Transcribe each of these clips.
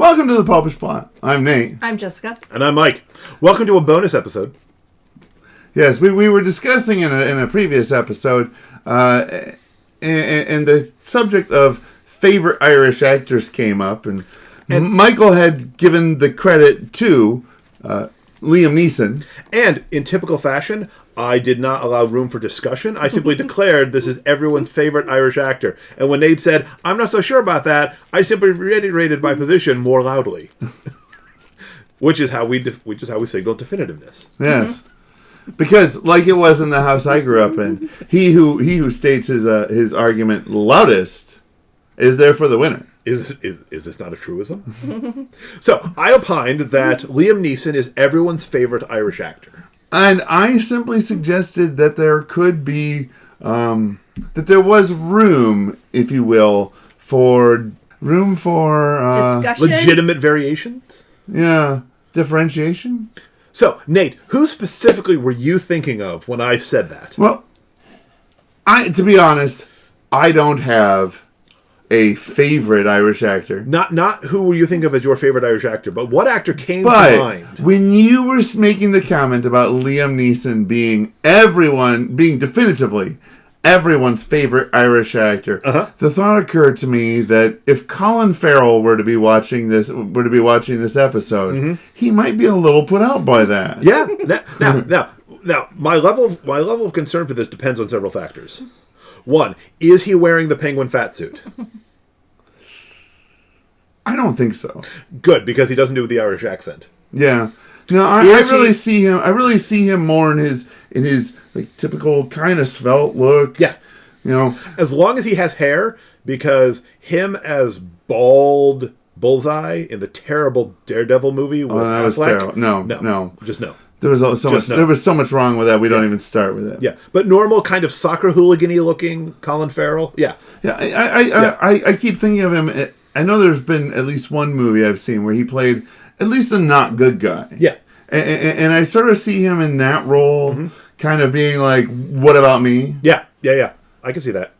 Welcome to the Popish Plot. I'm Nate. I'm Jessica. And I'm Mike. Welcome to a bonus episode. Yes, we were discussing in a previous episode, and the subject of favorite Irish actors came up, and Michael had given the credit to Liam Neeson. And in typical fashion, I did not allow room for discussion. I simply declared this is everyone's favorite Irish actor. And when Nate said, I'm not so sure about that, I simply reiterated my position more loudly. which is how we signaled definitiveness. Yes. Because, like it was in the house I grew up in, he who states his argument loudest is there for the winner. Is this not a truism? So, I opined that Liam Neeson is everyone's favorite Irish actor. And I simply suggested that there could be, that there was room, if you will, for discussion, legitimate variations. Yeah, differentiation. So, Nate, who specifically were you thinking of when I said that? Well, to be honest, I don't have a favorite Irish actor. Not who were you thinking of as your favorite Irish actor, but what actor came to mind? When you were making the comment about Liam Neeson being definitively everyone's favorite Irish actor, the thought occurred to me that if Colin Farrell were to be watching this episode, he might be a little put out by that. Yeah. Now, my level of concern for this depends on several factors. One, is he wearing the penguin fat suit? I don't think so. Good, because he doesn't do the Irish accent. Yeah. No, I really see him more in his like typical kind of svelte look. Yeah. You know, as long as he has hair, because him as bald Bullseye in the terrible Daredevil movie with that was terrible. No. Just no. There was so much wrong with that. We don't even start with it. Yeah, but normal kind of soccer hooligan-y looking Colin Farrell. Yeah. I keep thinking of him. I know there's been at least one movie I've seen where he played at least a not good guy. Yeah. And I sort of see him in that role, kind of being like, "What about me?" Yeah. I can see that.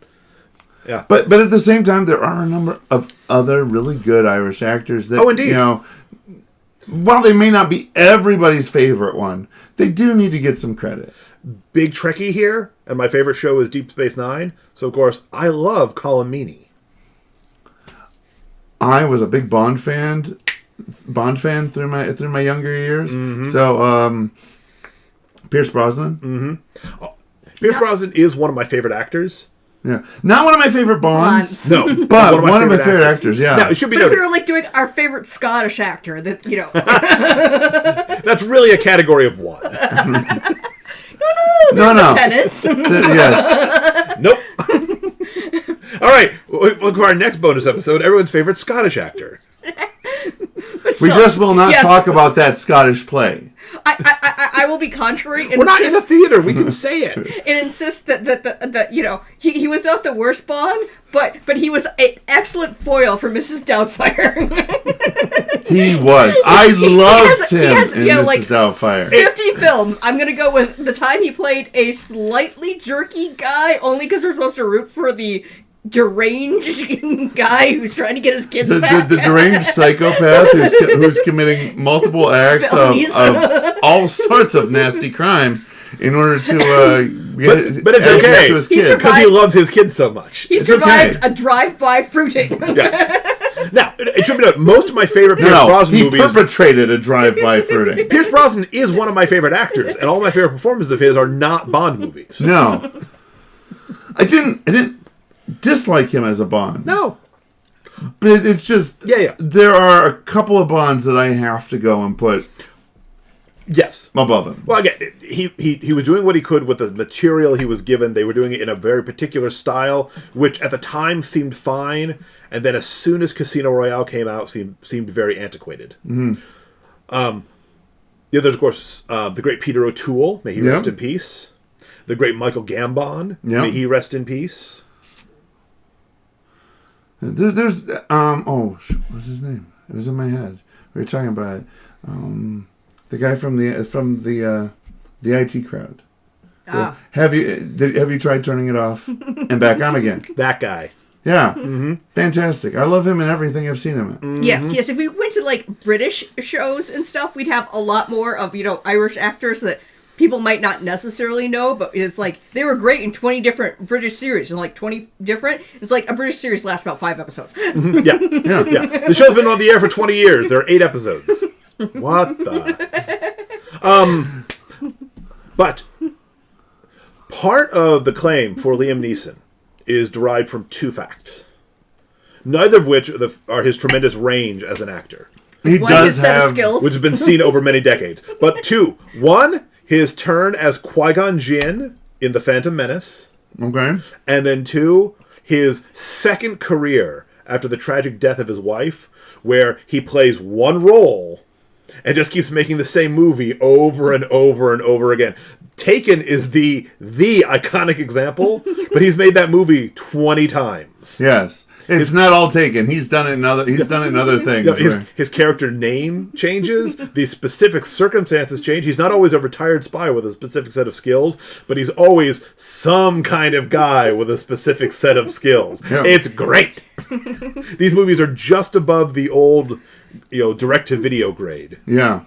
Yeah. But at the same time, there are a number of other really good Irish actors that, indeed. You know, while they may not be everybody's favorite one, they do need to get some credit. Big Trekkie here, and my favorite show is Deep Space Nine. So, of course, I love Colin Meaney. I was a big Bond fan through my younger years. So, Pierce Brosnan. Pierce Brosnan is one of my favorite actors. Yeah, not one of my favorite Bonds. No, but one of my favorite actors. Yeah, now, it should be noted. If we were like doing our favorite Scottish actor, that that's really a category of one. No. Tennents. Yes. Nope. All right, look for our next bonus episode. Everyone's favorite Scottish actor. We just will not talk about that Scottish play. I will be contrary. We're not in a theater. We can say it. And insist that he was not the worst Bond, but he was an excellent foil for Mrs. Doubtfire. He was. I loved him in Mrs. Doubtfire. 50 films. I'm gonna go with the time he played a slightly jerky guy, only because we're supposed to root for the deranged guy who's trying to get his kids back. The deranged psychopath who's committing multiple acts of all sorts of nasty crimes in order to but it's okay to his kid. Because he loves his kids so much. He survived a drive-by fruiting. Yeah. Now, it should be noted, most of my favorite Pierce Brosnan movies... he perpetrated a drive-by fruiting. Pierce Brosnan is one of my favorite actors, and all my favorite performances of his are not Bond movies. No. I didn't dislike him as a Bond. No. But it's just... Yeah. There are a couple of Bonds that I have to go and put... Yes. Above him. Well, again, he was doing what he could with the material he was given. They were doing it in a very particular style, which at the time seemed fine, and then as soon as Casino Royale came out, seemed very antiquated. There's, of course, the great Peter O'Toole, may he rest in peace. The great Michael Gambon, may he rest in peace. There's what's his name? It was in my head. We were talking about it. The guy from the IT crowd. Have you tried turning it off and back on again? That guy. Yeah. Fantastic. I love him in everything I've seen him in. Yes. If we went to like British shows and stuff, we'd have a lot more of, Irish actors that people might not necessarily know, but it's like they were great in 20 different British series and like 20 different. It's like a British series lasts about 5 episodes. Yeah. The show's been on the air for 20 years. There are 8 episodes. What the? But part of the claim for Liam Neeson is derived from 2 facts, neither of which are his tremendous range as an actor. He One, does his set of have... skills. Which has been seen over many decades. But 2. 1, his turn as Qui-Gon Jinn in The Phantom Menace. Okay. And then 2, his second career after the tragic death of his wife, where he plays one role and just keeps making the same movie over and over and over again. Taken is the iconic example, but he's made that movie 20 times. Yes. It's not all Taken. He's done it in other things. His character name changes. The specific circumstances change. He's not always a retired spy with a specific set of skills, but he's always some kind of guy with a specific set of skills. Yeah. It's great. These movies are just above the old, direct-to-video grade. Yeah.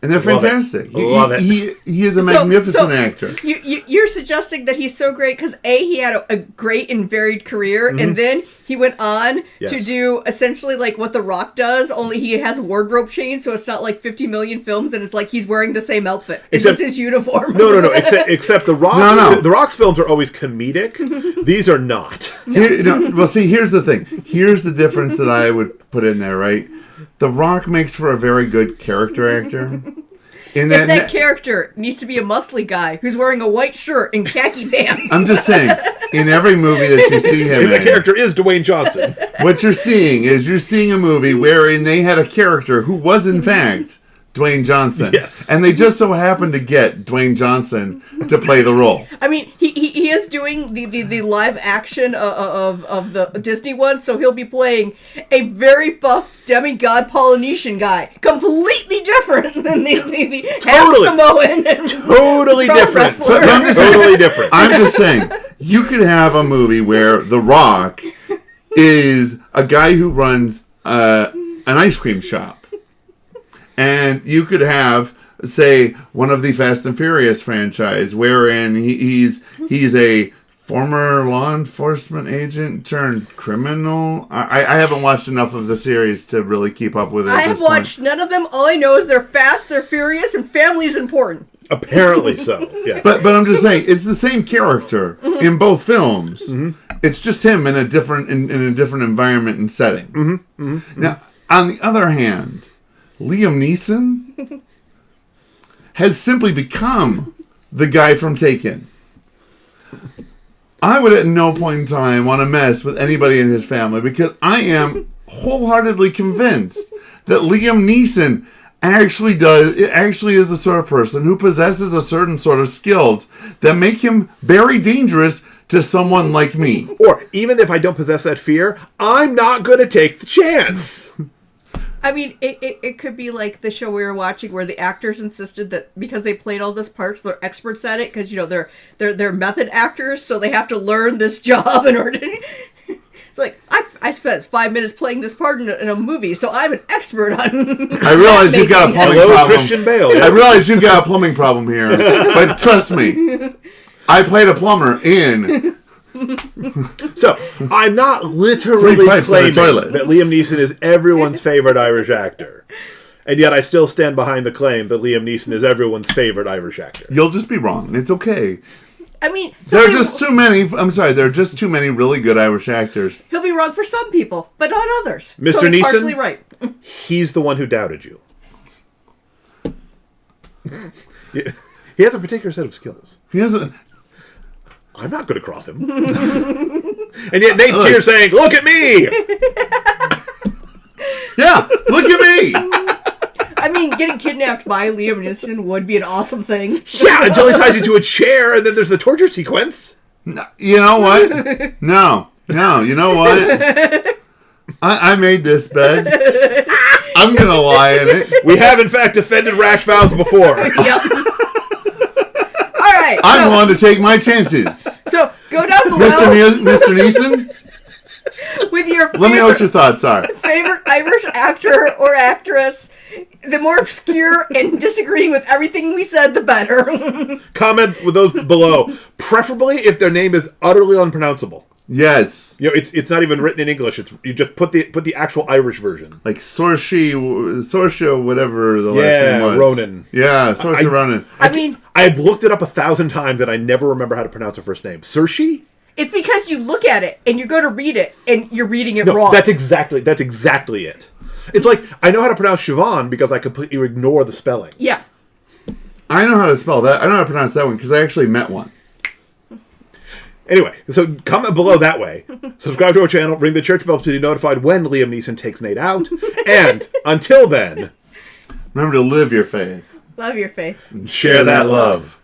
And they're fantastic. Love it. He is a magnificent actor. You're suggesting that he's so great because he had a great and varied career, and then he went on to do essentially like what The Rock does, only he has a wardrobe change, so it's not like 50 million films, and it's like he's wearing the same outfit. Is this his uniform? No. Except The Rock's, The Rock's films are always comedic. These are not. Well, see, here's the thing. Here's the difference that I would put in there, right? The Rock makes for a very good character actor. If that character needs to be a muscly guy who's wearing a white shirt and khaki pants. I'm just saying, in every movie that you see him in... the character is Dwayne Johnson. What you're seeing a movie wherein they had a character who was, in fact, Dwayne Johnson. Yes. And they just so happened to get Dwayne Johnson to play the role. I mean, he is doing the live action of the Disney one, so he'll be playing a very buff demigod Polynesian guy. Completely different than the half-Samoan. Totally different. Totally different. I'm just saying, you could have a movie where The Rock is a guy who runs an ice cream shop. And you could have, say, one of the Fast and Furious franchise, wherein he's a former law enforcement agent turned criminal. I haven't watched enough of the series to really keep up with it. I have watched none of them. All I know is they're fast, they're furious, and family's important. Apparently so. Yes. But I'm just saying, it's the same character in both films. It's just him in a different environment and setting. Now, on the other hand, Liam Neeson has simply become the guy from Taken. I would at no point in time want to mess with anybody in his family because I am wholeheartedly convinced that Liam Neeson actually is the sort of person who possesses a certain sort of skills that make him very dangerous to someone like me. Or even if I don't possess that fear, I'm not going to take the chance. I mean, it could be like the show we were watching where the actors insisted that because they played all those parts, they're experts at it because, they're method actors, so they have to learn this job in order to... It's like, I spent 5 minutes playing this part in a movie, so I'm an expert on... I realize you've got a plumbing problem. Christian Bale. Yes. I realize you've got a plumbing problem here, but trust me, I played a plumber in... So, I'm not literally claiming that Liam Neeson is everyone's favorite Irish actor. And yet I still stand behind the claim that Liam Neeson is everyone's favorite Irish actor. You'll just be wrong. It's okay. I mean... There are just too many... I'm sorry, there are just too many really good Irish actors. He'll be wrong for some people, but not others. Mr. So he's Neeson, partially right. He's the one who doubted you. He has a particular set of skills. He has a... I'm not going to cross him. And yet Nate's here saying, look at me! Yeah, look at me! I mean, getting kidnapped by Liam Neeson would be an awesome thing. Yeah, until he ties you to a chair, and then there's the torture sequence. No, you know what? No, you know what? I made this bed. I'm going to lie in it. We have, in fact, defended rash vows before. Yep. All right. I'm willing to take my chances. So, go down below. Mr. Neeson, with your Let me know what your thoughts are. favorite Irish actor or actress. The more obscure and disagreeing with everything we said, the better. Comment with those below. Preferably if their name is utterly unpronounceable. Yes. You know, it's not even written in English. It's you just put the actual Irish version. Like Saoirse, whatever the last name was. Ronan. Yeah, Saoirse Ronan. I mean, I've looked it up 1,000 times and I never remember how to pronounce her first name. Saoirse? it's because you look at it and you go to read it and you're reading it wrong. That's exactly it. It's like I know how to pronounce Siobhan because I completely ignore the spelling. Yeah. I know how to spell that. I know how to pronounce that one because I actually met one. Anyway, so comment below that way. Subscribe to our channel, ring the church bell to be notified when Liam Neeson takes Nate out. And until then, remember to live your faith. Love your faith. Share that love.